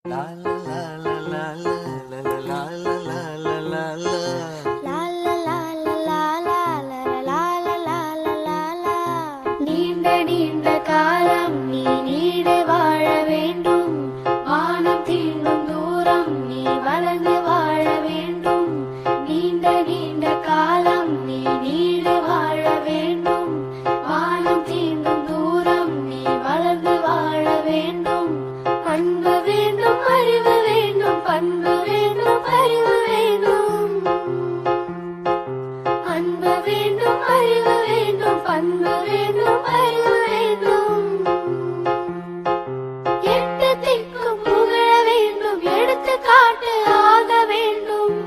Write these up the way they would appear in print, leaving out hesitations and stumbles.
நீண்ட நீண்ட காலம் நீ நீடு வாழ வேண்டும். வானம் தீண்டும் தூரம் நீ வளர்ந்து வாழ வேண்டும். நீண்ட நீண்ட காலம் நீ நீடு வாழ வேண்டும். வானம் தீண்டும் தூரம் நீ வளர்ந்து வாழ வேண்டும். அன்பு வேண்டும், அறிவு வேண்டும், பண்பு வேண்டும், அறிவு வேண்டும். அன்பு வேண்டும், அறிவு வேண்டும், பண்பு வேண்டும், அறிவு வேண்டும். எட்டு திக்கும் புகழ வேண்டும், எடுத்துக்காட்டு ஆக வேண்டும்.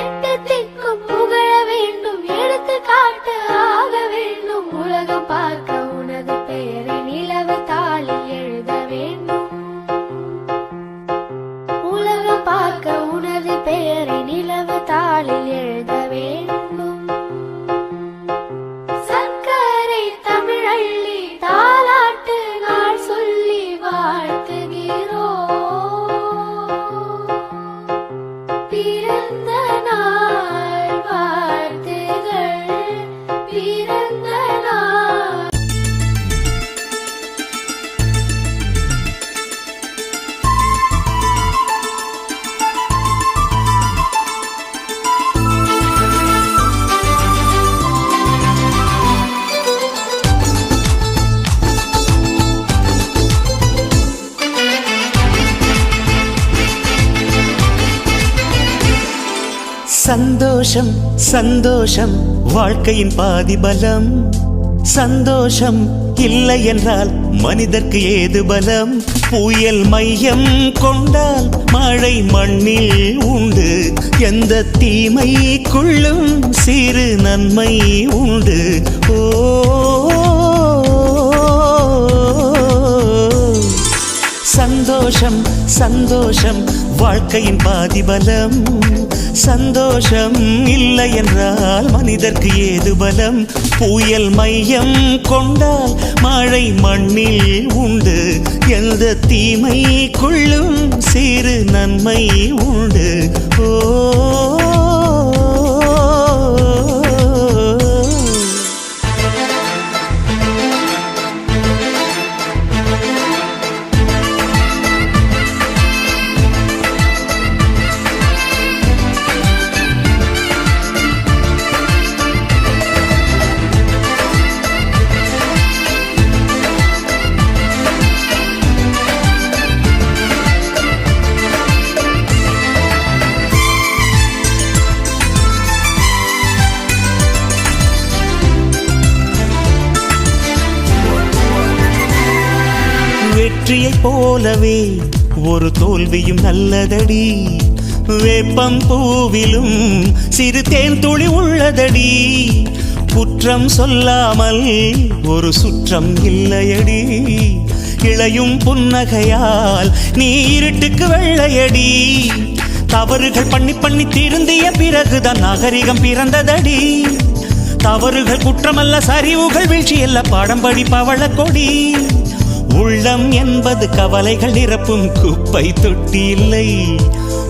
எட்டு திக்கும் புகழ வேண்டும், எடுத்துக்காட்டு ஆக வேண்டும். உலகம் பார்க்க உனது பெயரை நிலவு தாளில் எழுத வேண்டும். உலகம் பார்க்க உனது பெயரை நிலவு தாளில் எழுத வேண்டும். சர்க்கரை தமிழள்ளி தாலாட்டு நாள் சொல்லி வாழ்த்துகிறோம். பிறந்த நாள் வாழ்த்துகள், பிறந்த நாள். சந்தோஷம் சந்தோஷம் வாழ்க்கையின் பாதி பலம். சந்தோஷம் இல்லை என்றால் மனிதர்க்கு ஏது பலம்? புயல் மையம் கொண்டால் மழை மண்ணில் உண்டு. எந்த தீமைக்குள்ளும் சிறு நன்மை உண்டு. ஓ சந்தோஷம் சந்தோஷம் வாழ்க்கையின் பாதி பலம். சந்தோஷம் இல்லை என்றால் மனிதர்க்கு ஏது பலம்? புயல் மையம் கொண்டால் மழை மண்ணில் உண்டு. எந்த தீமைக்குள்ளும் சிறு நன்மை உண்டு. ஓ வெற்றியைப் போலவே ஒரு தோல்வியும் நல்லதடி. வேப்பம் பூவிலும் சிறு தேன் துளி உள்ளதடி. குற்றம் சொல்லாமல் ஒரு சுற்றம் இல்லையடி. இளையும் புன்னகையால் நீ இருட்டுக்கு வெள்ளையடி. தவறுகள் பண்ணி பண்ணி திருந்திய பிறகுதான் நாகரிகம் பிறந்ததடி. தவறுகள் குற்றமல்ல, சரிவுகள் வீழ்ச்சியல்ல, பாடம்படி பவள கொடி. உள்ளம் என்பது கவலைகள் நிரப்பும் குப்பை தொட்டி இல்லை.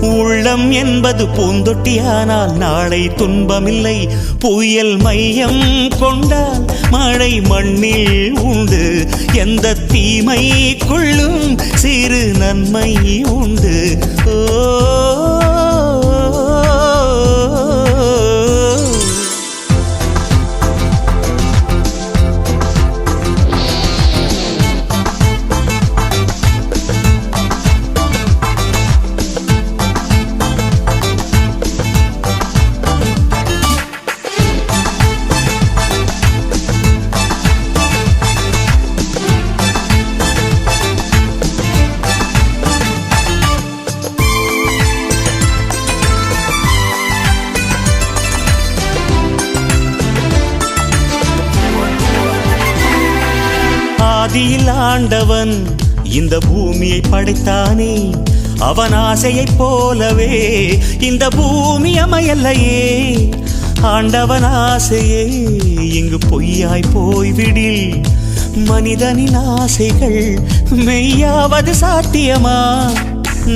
உள்ளம் என்பது பூந்தொட்டியானால் நாளை துன்பமில்லை. புயல் மையம் கொண்டால் மழை மண்ணில் உண்டு. எந்த தீமைக்குள்ளும் சிறு நன்மை உண்டு. ஓ ஆதியில் ஆண்டவன் இந்த பூமியை படைத்தானே. அவன் ஆசையைப் போலவே இந்த பூமி அமையல்லையே. ஆண்டவன் ஆசையே இங்கு பொய்யாய் போய்விடில் மனிதனின் ஆசைகள் மெய்யாவது சாத்தியமா?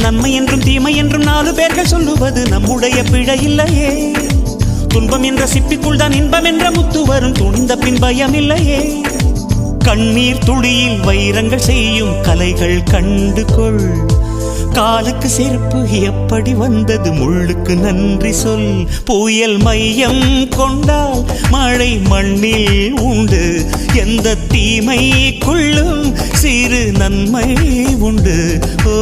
நன்மை என்றும் தீமை என்றும் 4 பேர்கள் சொல்லுவது நம்முடைய பிழை இல்லையே. துன்பம் என்ற சிப்பிக்குள் தான் இன்பம் என்ற முத்து வரும், துணிந்த பின் பயம் இல்லையே. கண்ணீர் துளியில் வைரங்கள் செய்யும் கலைகள் கண்டு கொள். காலுக்கு செருப்பு எப்படி வந்தது, முள்ளுக்கு நன்றி சொல். புயல் மையம் கொண்டால் மழை மண்ணில் உண்டு, எந்த தீமைக்குள்ளும் சிறு நன்மை உண்டு. ஓ